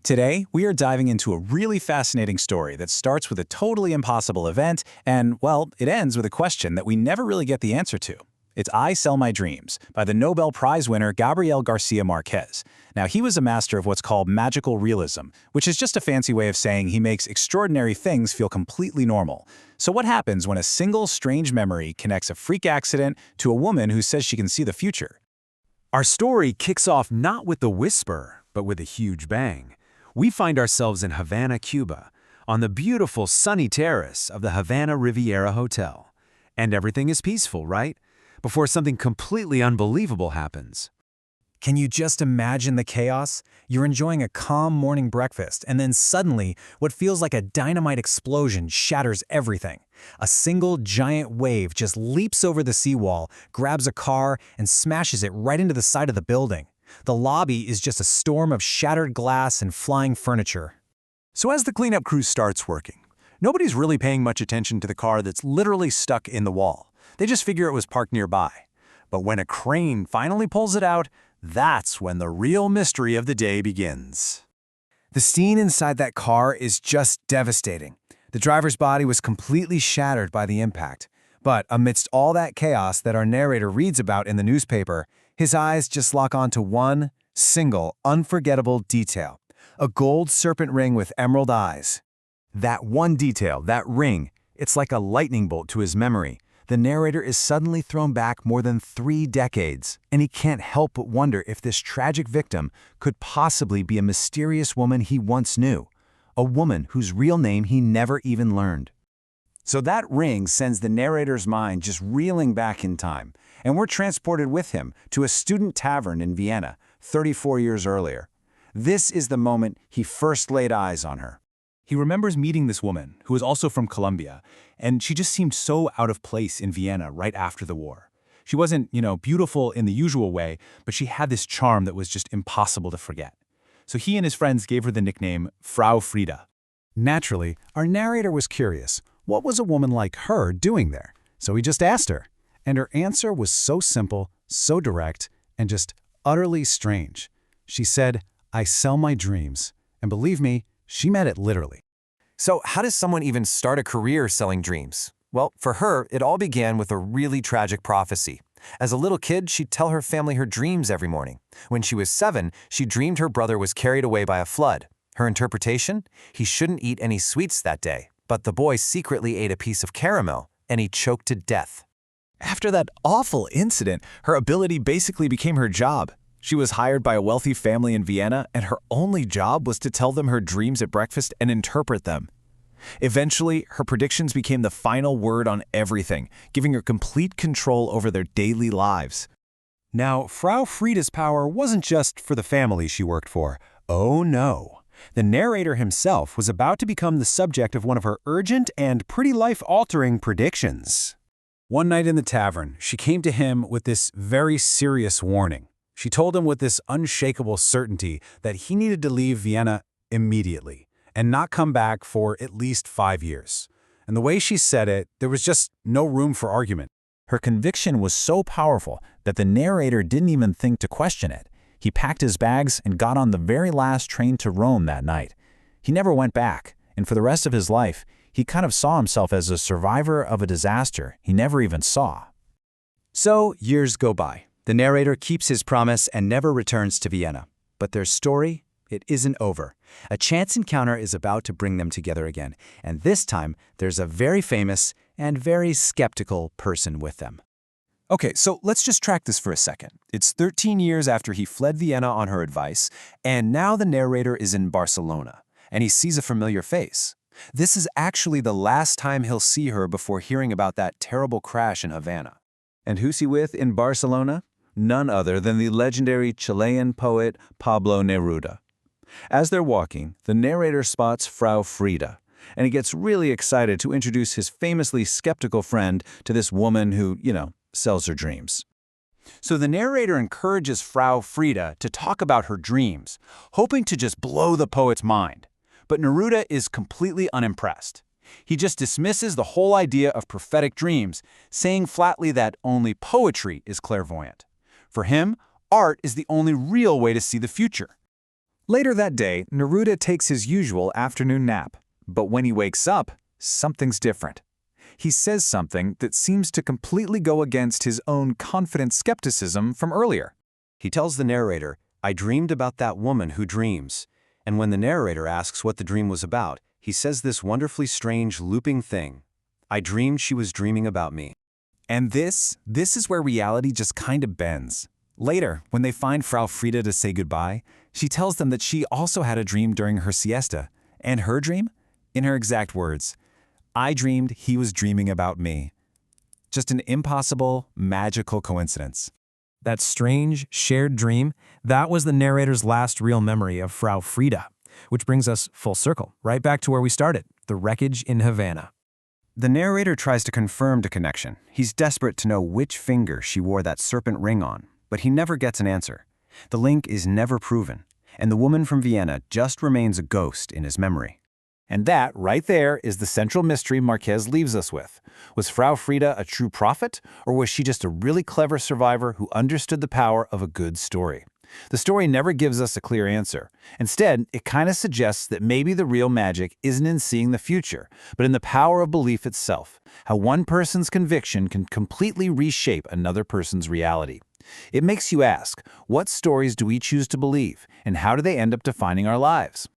Today, we are diving into a really fascinating story that starts with a totally impossible event and, well, it ends with a question that we never really get the answer to. It's I Sell My Dreams by the Nobel Prize winner Gabriel Garcia Marquez. Now, he was a master of what's called magical realism, which is just a fancy way of saying he makes extraordinary things feel completely normal. So what happens when a single strange memory connects a freak accident to a woman who says she can see the future? Our story kicks off not with a whisper, but with a huge bang. We find ourselves in Havana, Cuba, on the beautiful sunny terrace of the Havana Riviera Hotel. And everything is peaceful, right? Before something completely unbelievable happens. Can you just imagine the chaos? You're enjoying a calm morning breakfast, and then suddenly, what feels like a dynamite explosion shatters everything. A single giant wave just leaps over the seawall, grabs a car, and smashes it right into the side of the building. The lobby is just a storm of shattered glass and flying furniture. So as the cleanup crew starts working, nobody's really paying much attention to the car that's literally stuck in the wall. They just figure it was parked nearby. But when a crane finally pulls it out, that's when the real mystery of the day begins. The scene inside that car is just devastating. The driver's body was completely shattered by the impact. But amidst all that chaos that our narrator reads about in the newspaper, his eyes just lock onto one single, unforgettable detail: a gold serpent ring with emerald eyes. That one detail, that ring, it's like a lightning bolt to his memory. The narrator is suddenly thrown back more than 3 decades, and he can't help but wonder if this tragic victim could possibly be a mysterious woman he once knew, a woman whose real name he never even learned. So that ring sends the narrator's mind just reeling back in time, and we're transported with him to a student tavern in Vienna 34 years earlier. This is the moment he first laid eyes on her. He remembers meeting this woman, who was also from Colombia, and she just seemed so out of place in Vienna right after the war. She wasn't, beautiful in the usual way, but she had this charm that was just impossible to forget. So he and his friends gave her the nickname Frau Frida. Naturally, our narrator was curious. What was a woman like her doing there? So he just asked her. And her answer was so simple, so direct, and just utterly strange. She said, "I sell my dreams." And believe me, she meant it literally. So how does someone even start a career selling dreams? Well, for her, it all began with a really tragic prophecy. As a little kid, she'd tell her family her dreams every morning. When she was 7, she dreamed her brother was carried away by a flood. Her interpretation? He shouldn't eat any sweets that day, but the boy secretly ate a piece of caramel, and he choked to death. After that awful incident, her ability basically became her job. She was hired by a wealthy family in Vienna, and her only job was to tell them her dreams at breakfast and interpret them. Eventually, her predictions became the final word on everything, giving her complete control over their daily lives. Now, Frau Frida's power wasn't just for the family she worked for. Oh no. The narrator himself was about to become the subject of one of her urgent and pretty life-altering predictions. One night in the tavern, she came to him with this very serious warning. She told him with this unshakable certainty that he needed to leave Vienna immediately and not come back for at least 5 years. And the way she said it, there was just no room for argument. Her conviction was so powerful that the narrator didn't even think to question it. He packed his bags and got on the very last train to Rome that night. He never went back, and for the rest of his life, he kind of saw himself as a survivor of a disaster he never even saw. So, years go by. The narrator keeps his promise and never returns to Vienna. But their story, it isn't over. A chance encounter is about to bring them together again, and this time, there's a very famous and very skeptical person with them. Okay, so let's just track this for a second. It's 13 years after he fled Vienna on her advice, and now the narrator is in Barcelona, and he sees a familiar face. This is actually the last time he'll see her before hearing about that terrible crash in Havana. And who's he with in Barcelona? None other than the legendary Chilean poet Pablo Neruda. As they're walking, the narrator spots Frau Frida, and he gets really excited to introduce his famously skeptical friend to this woman who, sells her dreams. So the narrator encourages Frau Frida to talk about her dreams, hoping to just blow the poet's mind. But Neruda is completely unimpressed. He just dismisses the whole idea of prophetic dreams, saying flatly that only poetry is clairvoyant. For him, art is the only real way to see the future. Later that day, Neruda takes his usual afternoon nap. But when he wakes up, something's different. He says something that seems to completely go against his own confident skepticism from earlier. He tells the narrator, "I dreamed about that woman who dreams." And when the narrator asks what the dream was about, he says this wonderfully strange, looping thing. "I dreamed she was dreaming about me." And this is where reality just kind of bends. Later, when they find Frau Frida to say goodbye, she tells them that she also had a dream during her siesta. And her dream? In her exact words, "I dreamed he was dreaming about me." Just an impossible, magical coincidence. That strange, shared dream, that was the narrator's last real memory of Frau Frida, which brings us full circle, right back to where we started, the wreckage in Havana. The narrator tries to confirm the connection. He's desperate to know which finger she wore that serpent ring on, but he never gets an answer. The link is never proven, and the woman from Vienna just remains a ghost in his memory. And that, right there, is the central mystery Marquez leaves us with. Was Frau Frida a true prophet, or was she just a really clever survivor who understood the power of a good story? The story never gives us a clear answer. Instead, it kind of suggests that maybe the real magic isn't in seeing the future, but in the power of belief itself, how one person's conviction can completely reshape another person's reality. It makes you ask, what stories do we choose to believe, and how do they end up defining our lives?